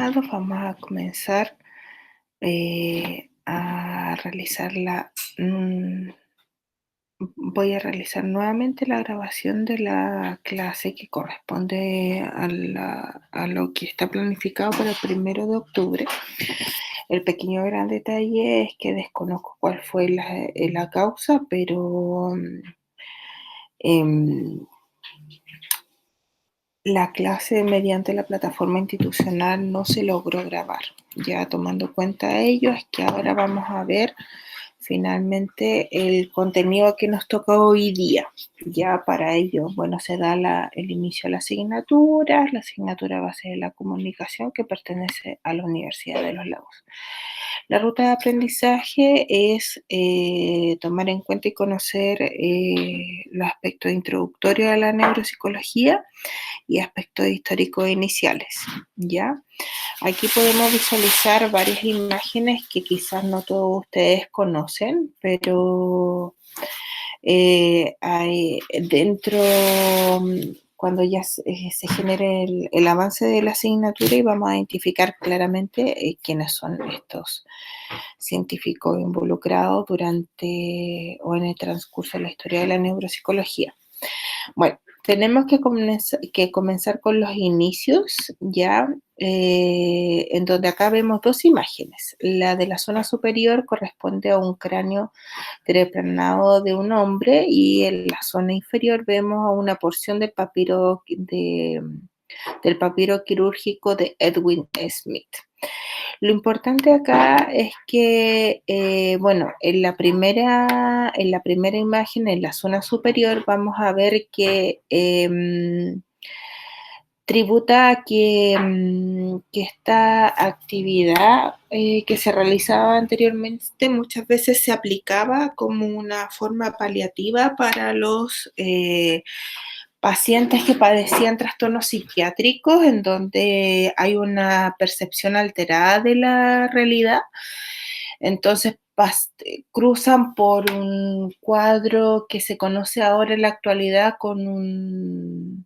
estimados, vamos a comenzar a voy a realizar nuevamente la grabación de la clase que corresponde a lo que está planificado para el 1 de octubre. El pequeño gran detalle es que desconozco cuál fue la causa, pero em, la clase mediante la plataforma institucional no se logró grabar. Ya tomando en cuenta ello, es que ahora vamos a ver finalmente el contenido que nos toca hoy día. Ya para ello, bueno, se da el inicio a la asignatura va a ser la comunicación que pertenece a la Universidad de los Lagos. La ruta de aprendizaje es tomar en cuenta y conocer los aspectos introductorios de la neuropsicología y aspectos históricos iniciales, ¿ya? Aquí podemos visualizar varias imágenes que quizás no todos ustedes conocen, pero hay dentro, cuando ya se genere el avance de la asignatura y vamos a identificar claramente quiénes son estos científicos involucrados durante o en el transcurso de la historia de la neuropsicología. Bueno, tenemos que comenzar con los inicios, ya, en donde acá vemos dos imágenes. La de la zona superior corresponde a un cráneo treplanado de un hombre y en la zona inferior vemos a una porción del papiro quirúrgico de Edwin Smith. Lo importante acá es que, bueno, en la primera imagen, en la zona superior, vamos a ver que tributa a que esta actividad que se realizaba anteriormente muchas veces se aplicaba como una forma paliativa para los pacientes que padecían trastornos psiquiátricos en donde hay una percepción alterada de la realidad. Entonces cruzan por un cuadro que se conoce ahora en la actualidad con un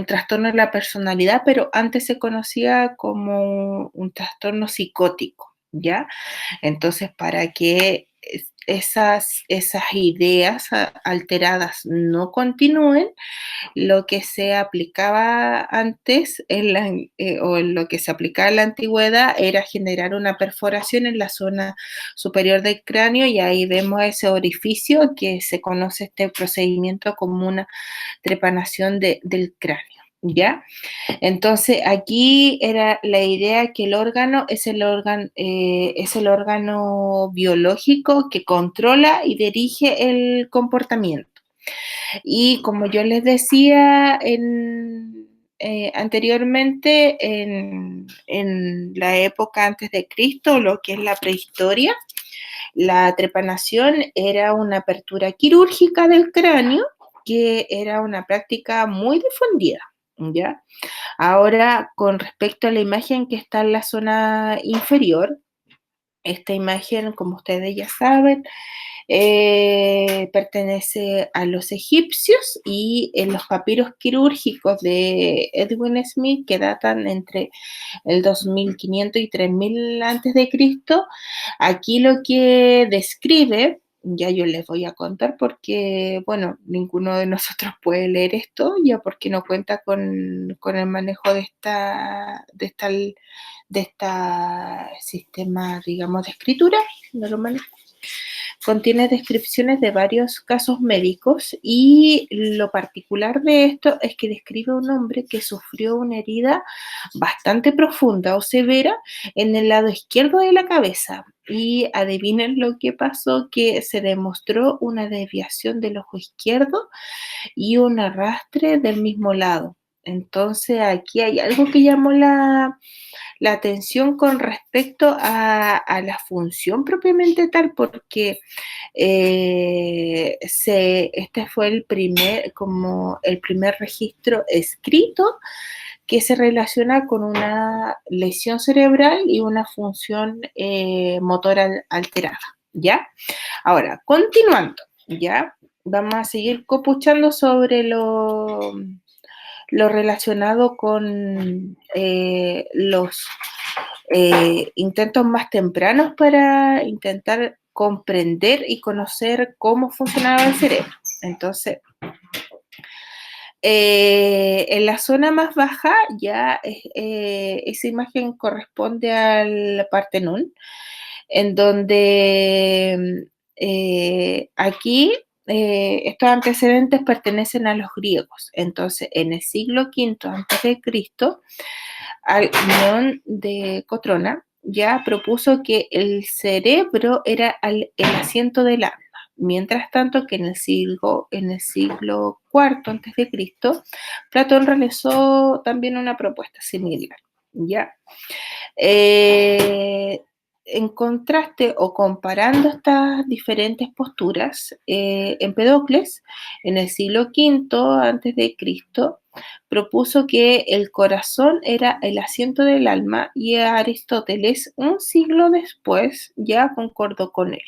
trastorno de la personalidad, pero antes se conocía como un trastorno psicótico, ¿ya? Entonces, para que esas ideas alteradas no continúen, lo que se aplicaba antes o en lo que se aplicaba en la antigüedad era generar una perforación en la zona superior del cráneo y ahí vemos ese orificio que se conoce este procedimiento como una trepanación del cráneo. ¿Ya? Entonces aquí era la idea que el órgano es el órgano biológico que controla y dirige el comportamiento. Y como yo les decía anteriormente, en la época antes de Cristo, lo que es la prehistoria, la trepanación era una apertura quirúrgica del cráneo, que era una práctica muy difundida, ¿ya? Ahora, con respecto a la imagen que está en la zona inferior, esta imagen, como ustedes ya saben, pertenece a los egipcios y en los papiros quirúrgicos de Edwin Smith, que datan entre el 2500 y 3000 antes de Cristo, aquí lo que describe, ya yo les voy a contar porque, bueno, ninguno de nosotros puede leer esto, ya porque no cuenta con el manejo de esta sistema, digamos, de escritura normal. Contiene descripciones de varios casos médicos y lo particular de esto es que describe a un hombre que sufrió una herida bastante profunda o severa en el lado izquierdo de la cabeza. Y adivinen lo que pasó, que se demostró una desviación del ojo izquierdo y un arrastre del mismo lado. Entonces aquí hay algo que llamó la atención con respecto a la función propiamente tal, porque este fue como el primer registro escrito que se relaciona con una lesión cerebral y una función motora alterada, ¿ya? Ahora, continuando, ¿ya? Vamos a seguir copuchando sobre lo relacionado con intentos más tempranos para intentar comprender y conocer cómo funcionaba el cerebro. Entonces, en la zona más baja ya esa imagen corresponde al Partenón, en donde aquí estos antecedentes pertenecen a los griegos. Entonces, en el siglo V antes de Cristo, Alcmón de Cotrona ya propuso que el cerebro era el asiento del alma. Mientras tanto, que en el siglo IV antes de Cristo, Platón realizó también una propuesta similar. ¿Ya? Eh, en contraste o comparando estas diferentes posturas, Empedocles, en el siglo V antes de Cristo, propuso que el corazón era el asiento del alma y Aristóteles, un siglo después, ya concordó con él.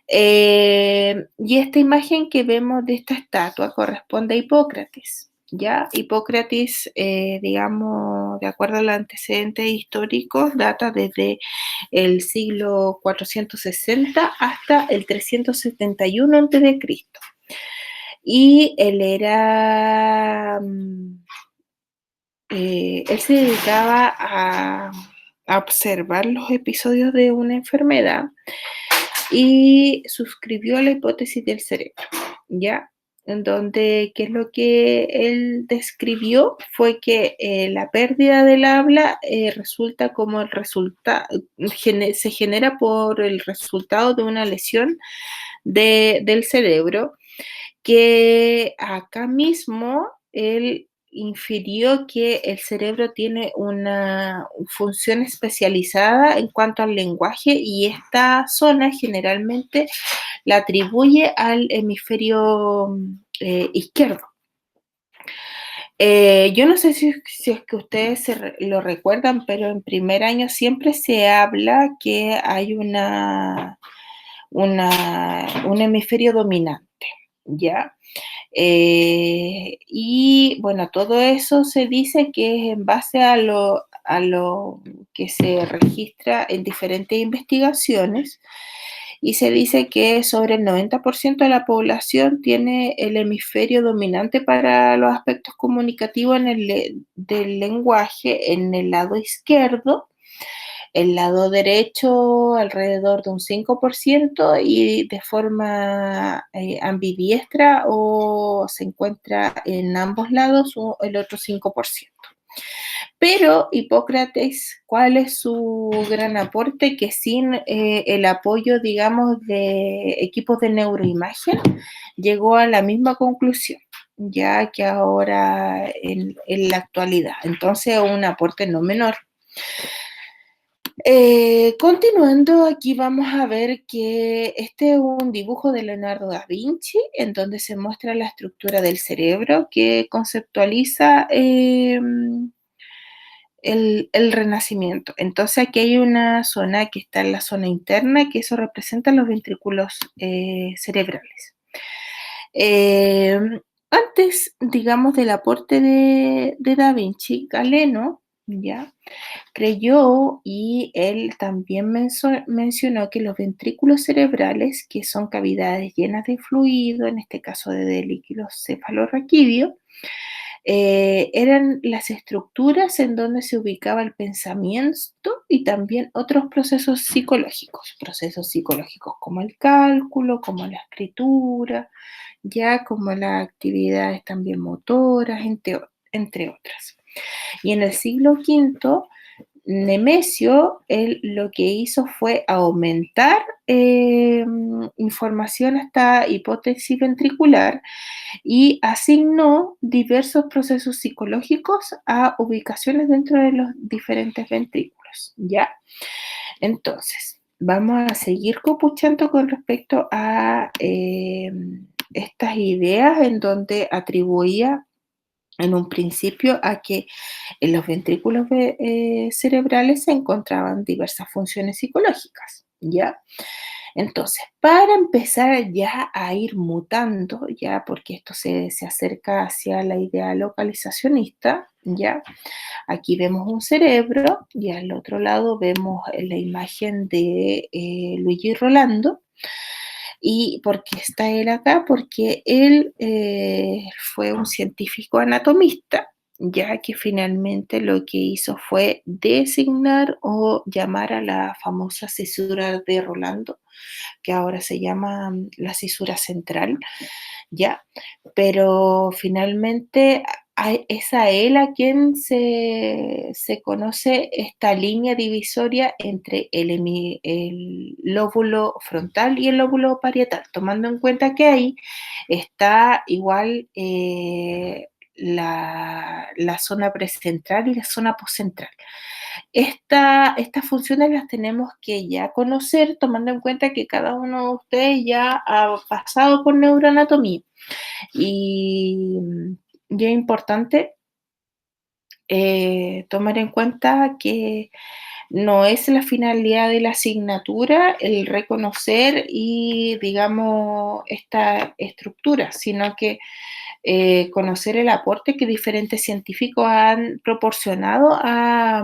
Y esta imagen que vemos de esta estatua corresponde a Hipócrates. Ya Hipócrates, digamos, de acuerdo a los antecedentes históricos, data desde el siglo 460 hasta el 371 a.C. Y él era, él se dedicaba a observar los episodios de una enfermedad y suscribió la hipótesis del cerebro, ¿ya? En donde, ¿qué es lo que él describió? Fue que la pérdida del habla resulta como el resultado, se genera por el resultado de una lesión del cerebro, que acá mismo él infirió que el cerebro tiene una función especializada en cuanto al lenguaje y esta zona generalmente la atribuye al hemisferio izquierdo. Yo no sé si es que ustedes lo recuerdan, pero en primer año siempre se habla que hay un hemisferio dominante, ¿ya? Y bueno, todo eso se dice que es en base a lo que se registra en diferentes investigaciones y se dice que sobre el 90% de la población tiene el hemisferio dominante para los aspectos comunicativos del lenguaje en el lado izquierdo, el lado derecho alrededor de un 5% y de forma ambidiestra o se encuentra en ambos lados el otro 5%. Pero Hipócrates, ¿cuál es su gran aporte? Que sin el apoyo, digamos, de equipos de neuroimagen, llegó a la misma conclusión, ya que ahora en la actualidad. Entonces, un aporte no menor. Continuando, aquí vamos a ver que este es un dibujo de Leonardo da Vinci, en donde se muestra la estructura del cerebro que conceptualiza el renacimiento. Entonces aquí hay una zona que está en la zona interna, que eso representa los ventrículos cerebrales. Eh, Antes, digamos, del aporte de Da Vinci, Galeno, ¿ya? Creyó y él también mencionó que los ventrículos cerebrales, que son cavidades llenas de fluido, en este caso de líquido cefalorraquídeo, eran las estructuras en donde se ubicaba el pensamiento y también otros procesos psicológicos como el cálculo, como la escritura, ya como las actividades también motoras, entre otras. Y en el siglo V, Nemesio, él lo que hizo fue aumentar información a esta hipótesis ventricular y asignó diversos procesos psicológicos a ubicaciones dentro de los diferentes ventrículos, ¿ya? Entonces, vamos a seguir copuchando con respecto a estas ideas en donde atribuía en un principio a que en los ventrículos cerebrales se encontraban diversas funciones psicológicas, ¿ya? Entonces, para empezar ya a ir mutando, ya porque esto se acerca hacia la idea localizacionista, ¿ya? Aquí vemos un cerebro y al otro lado vemos la imagen de Luigi Rolando. ¿Y por qué está él acá? Porque él fue un científico anatomista, ya que finalmente lo que hizo fue designar o llamar a la famosa cisura de Rolando, que ahora se llama la cisura central, ¿ya? Pero finalmente es a él a quien se conoce esta línea divisoria entre el lóbulo frontal y el lóbulo parietal, tomando en cuenta que ahí está igual la zona precentral y la zona poscentral. Estas funciones las tenemos que ya conocer, tomando en cuenta que cada uno de ustedes ya ha pasado por neuroanatomía. Y es importante tomar en cuenta que no es la finalidad de la asignatura el reconocer y, digamos, esta estructura, sino que conocer el aporte que diferentes científicos han proporcionado a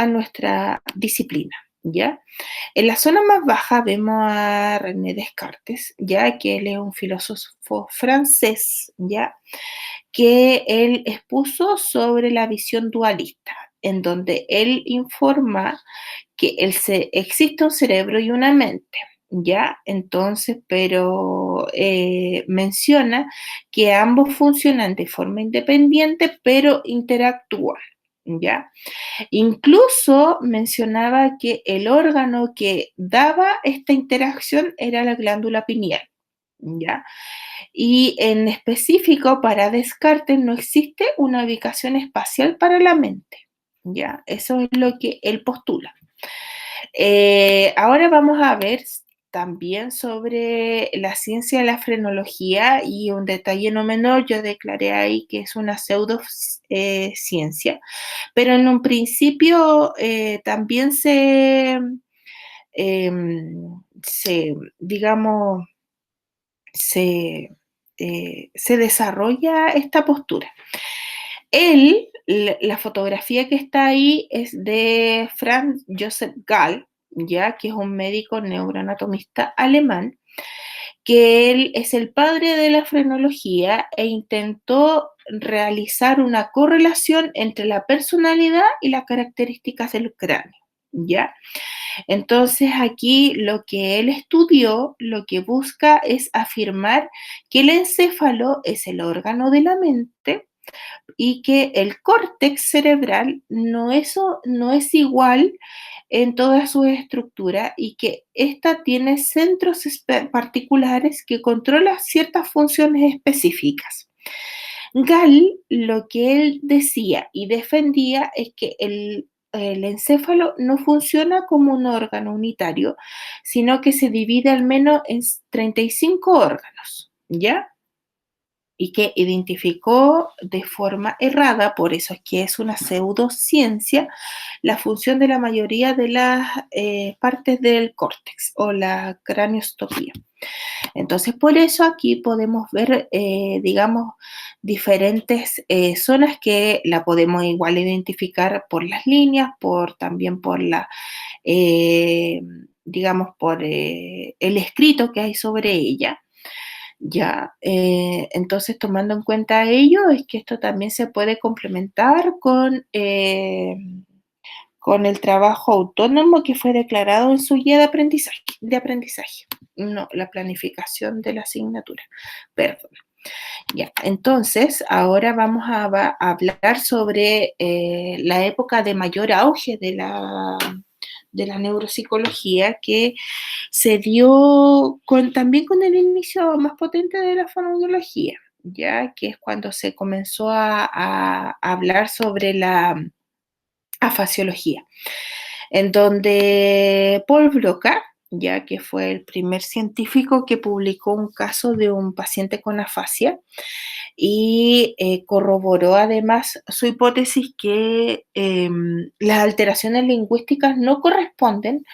nuestra disciplina, ¿ya? En la zona más baja vemos a René Descartes, ya que él es un filósofo francés, ya que él expuso sobre la visión dualista, en donde él informa que existe un cerebro y una mente, ¿ya? Entonces, pero menciona que ambos funcionan de forma independiente, pero interactúan, ¿ya? Incluso mencionaba que el órgano que daba esta interacción era la glándula pineal, ¿ya? Y en específico, para Descartes no existe una ubicación espacial para la mente, ¿ya? Eso es lo que él postula. Ahora vamos a ver también sobre la ciencia de la frenología y un detalle no menor, yo declaré ahí que es una pseudociencia, pero en un principio también digamos, se desarrolla esta postura. La fotografía que está ahí es de Franz Joseph Gall, ya que es un médico neuroanatomista alemán, que él es el padre de la frenología e intentó realizar una correlación entre la personalidad y las características del cráneo, ¿ya? Entonces aquí lo que él estudió, lo que busca es afirmar que el encéfalo es el órgano de la mente y que el córtex cerebral no es igual en toda su estructura y que ésta tiene centros particulares que controlan ciertas funciones específicas. Gall lo que él decía y defendía es que el encéfalo no funciona como un órgano unitario, sino que se divide al menos en 35 órganos, ¿ya? Y que identificó de forma errada, por eso es que es una pseudociencia, la función de la mayoría de las partes del córtex o la craneostopía. Entonces, por eso aquí podemos ver, digamos, diferentes zonas que la podemos igual identificar por las líneas, también por eh, digamos, por el escrito que hay sobre ella. Ya, entonces tomando en cuenta ello, es que esto también se puede complementar con el trabajo autónomo que fue declarado en su guía de aprendizaje. No, la planificación de la asignatura. Perdón. Ya, entonces ahora vamos a hablar sobre la época de mayor auge de la neuropsicología que se dio también con el inicio más potente de la fonoaudiología, ya que es cuando se comenzó a hablar sobre la afasiología, en donde Paul Broca, ya que fue el primer científico que publicó un caso de un paciente con afasia y corroboró además su hipótesis que las alteraciones lingüísticas no corresponden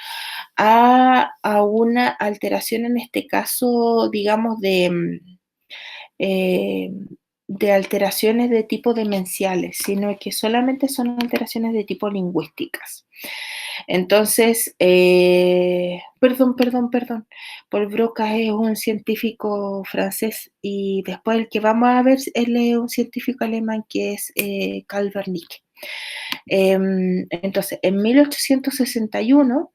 a una alteración, en este caso, digamos, eh, de alteraciones de tipo demenciales, sino que solamente son alteraciones de tipo lingüísticas. Entonces, perdón, Paul Broca es un científico francés y después el que vamos a ver, él es un científico alemán que es Carl Wernicke. Entonces, en 1861,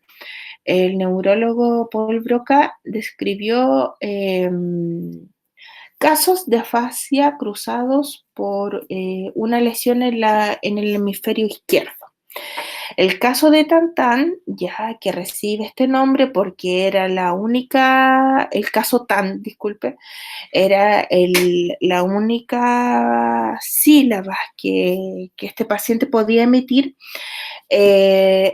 el neurólogo Paul Broca describió casos de afasia cruzados por una lesión en el hemisferio izquierdo. El caso de Tan, ya que recibe este nombre porque era el caso Tan, disculpe, era la única sílaba que este paciente podía emitir,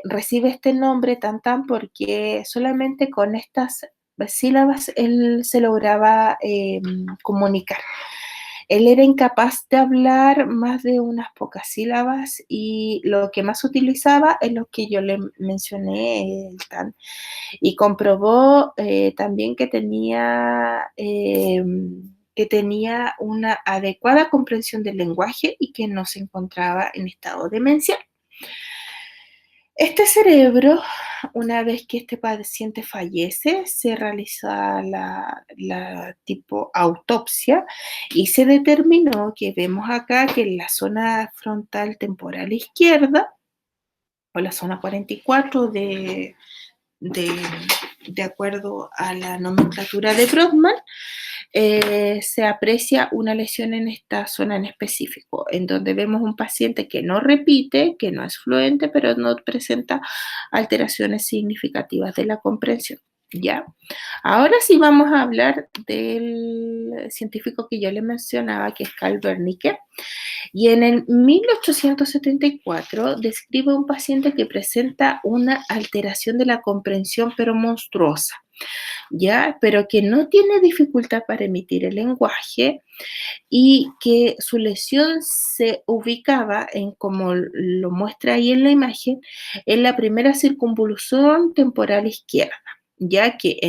recibe este nombre Tan porque solamente con estas sílabas él se lograba comunicar. Él era incapaz de hablar más de unas pocas sílabas y lo que más utilizaba es lo que yo le mencioné, el TAN, y comprobó también que tenía una adecuada comprensión del lenguaje y que no se encontraba en estado demencial. Este cerebro, una vez que este paciente fallece, se realiza la tipo autopsia y se determinó que vemos acá que en la zona frontal temporal izquierda, o la zona 44 de, de acuerdo a la nomenclatura de Brodmann, se aprecia una lesión en esta zona en específico, en donde vemos un paciente que no repite, que no es fluente, pero no presenta alteraciones significativas de la comprensión. ¿Ya? Ahora sí vamos a hablar del científico que yo le mencionaba, que es Carl Wernicke, y en el 1874 describe un paciente que presenta una alteración de la comprensión, pero monstruosa. ¿Ya? Pero que no tiene dificultad para emitir el lenguaje y que su lesión se ubicaba en, como lo muestra ahí en la imagen, en la primera circunvolución temporal izquierda, ya que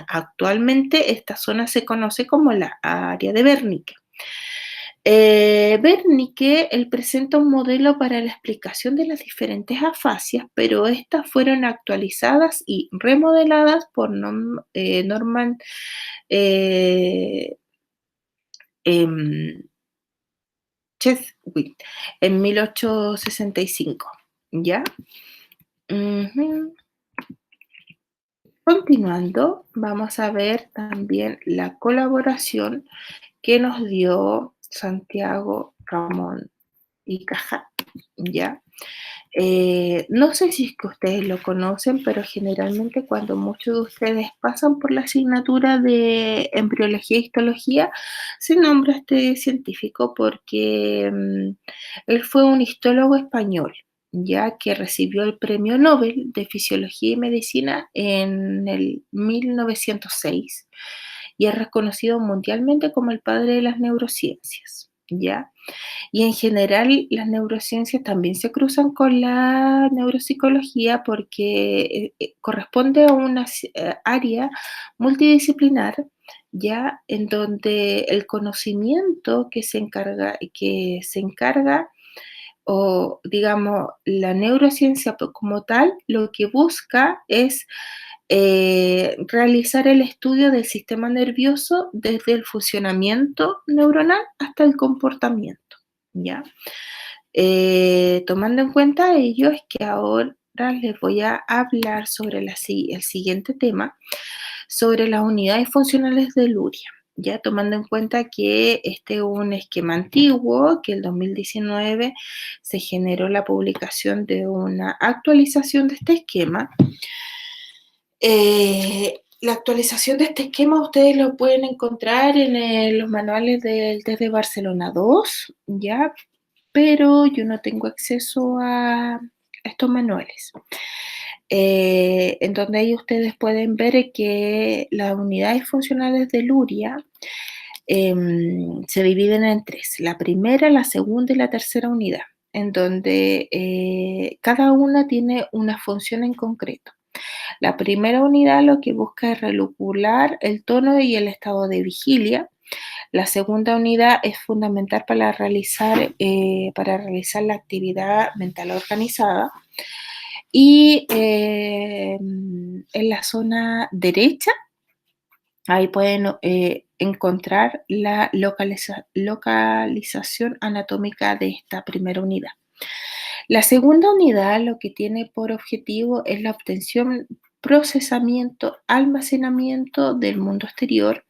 actualmente esta zona se conoce como la área de Wernicke. Wernicke, él presenta un modelo para la explicación de las diferentes afasias, pero estas fueron actualizadas y remodeladas por Norman eh, em, Cheswick en 1865, ¿ya? Ujú. Continuando, vamos a ver también la colaboración que nos dio Santiago Ramón y Cajal, ¿ya? No sé si es que ustedes lo conocen, pero generalmente cuando muchos de ustedes pasan por la asignatura de embriología e histología, se nombra a este científico porque él fue un histólogo español, ya que recibió el Premio Nobel de Fisiología y Medicina en el 1906 y es reconocido mundialmente como el padre de las neurociencias, ¿ya? Y en general las neurociencias también se cruzan con la neuropsicología porque corresponde a una área multidisciplinar, ya en donde el conocimiento que se encarga o digamos la neurociencia como tal, lo que busca es realizar el estudio del sistema nervioso desde el funcionamiento neuronal hasta el comportamiento, ¿ya? Tomando en cuenta ello, es que ahora les voy a hablar sobre el siguiente tema, sobre las unidades funcionales de Luria. Ya tomando en cuenta que este es un esquema antiguo, que el 2019 se generó la publicación de una actualización de este esquema. La actualización de este esquema ustedes lo pueden encontrar en los manuales del test de Barcelona 2, ¿ya? Pero yo no tengo acceso a estos manuales. En donde ahí ustedes pueden ver que las unidades funcionales de Luria se dividen en tres: la primera, la segunda y la tercera unidad, en donde cada una tiene una función en concreto. La primera unidad lo que busca es regular el tono y el estado de vigilia. La segunda unidad es fundamental para realizar la actividad mental organizada. Y en la zona derecha, ahí pueden encontrar la localización anatómica de esta primera unidad. La segunda unidad lo que tiene por objetivo es la obtención, procesamiento, almacenamiento del mundo exterior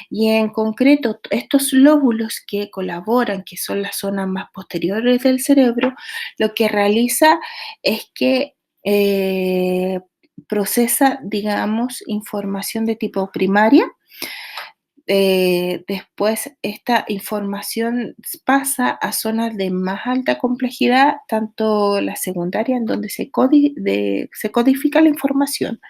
y en concreto estos lóbulos que colaboran, que son las zonas más posteriores del cerebro, lo que realiza es que procesa, digamos, información de tipo primaria. Después esta información pasa a zonas de más alta complejidad, tanto la secundaria en donde se codifica la información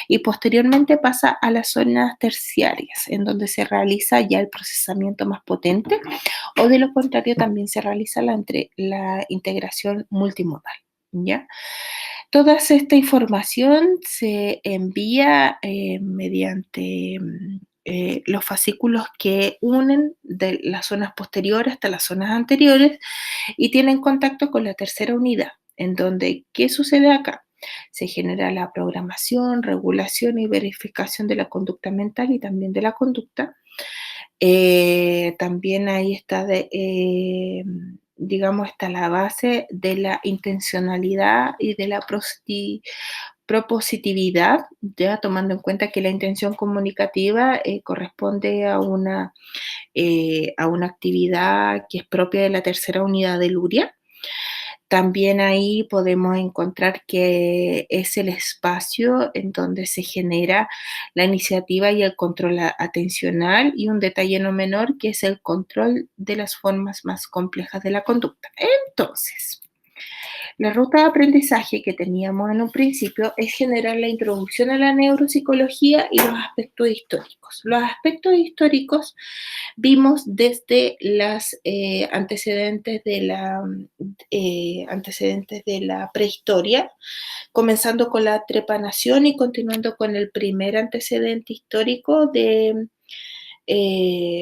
y posteriormente pasa a las zonas terciarias en donde se realiza ya el procesamiento más potente o de lo contrario también se realiza la integración multimodal. ¿Ya? Toda esta información se envía mediante los fascículos que unen de las zonas posteriores hasta las zonas anteriores y tienen contacto con la tercera unidad, en donde, ¿qué sucede acá? Se genera la programación, regulación y verificación de la conducta mental y también de la conducta. También ahí está, digamos, está la base de la intencionalidad y de la propositividad, ya tomando en cuenta que la intención comunicativa corresponde a una actividad que es propia de la tercera unidad de Luria. También ahí podemos encontrar que es el espacio en donde se genera la iniciativa y el control atencional y un detalle no menor que es el control de las formas más complejas de la conducta. Entonces, la ruta de aprendizaje que teníamos en un principio es generar la introducción a la neuropsicología y los aspectos históricos. Los aspectos históricos vimos desde las antecedentes de la prehistoria, comenzando con la trepanación y continuando con el primer antecedente histórico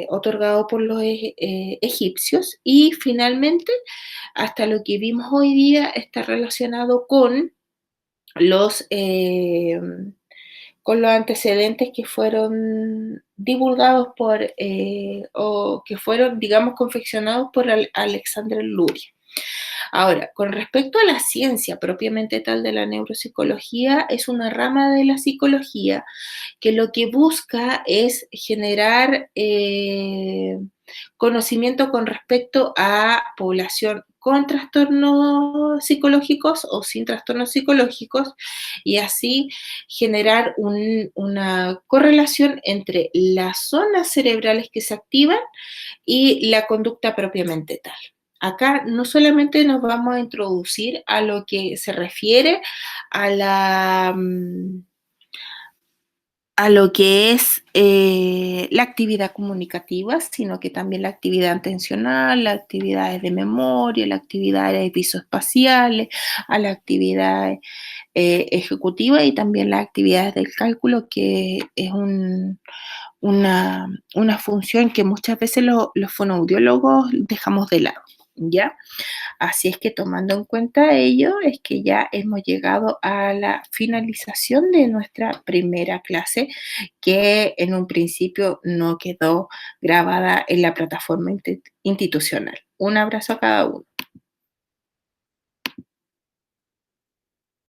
otorgado por los egipcios y finalmente hasta lo que vimos hoy día está relacionado los, eh, con los antecedentes que fueron divulgados o que fueron, digamos, confeccionados por Alexandre Luria. Ahora, con respecto a la ciencia propiamente tal de la neuropsicología, es una rama de la psicología que lo que busca es generar conocimiento con respecto a población con trastornos psicológicos o sin trastornos psicológicos y así generar una correlación entre las zonas cerebrales que se activan y la conducta propiamente tal. Acá no solamente nos vamos a introducir a lo que se refiere a a lo que es la actividad comunicativa, sino que también la actividad atencional, las actividades de memoria, las actividades visoespaciales, a la actividad ejecutiva y también las actividades del cálculo, que es una función que muchas veces los fonoaudiólogos dejamos de lado, ¿ya? Así es que tomando en cuenta ello, es que ya hemos llegado a la finalización de nuestra primera clase, que en un principio no quedó grabada en la plataforma institucional. Un abrazo a cada uno.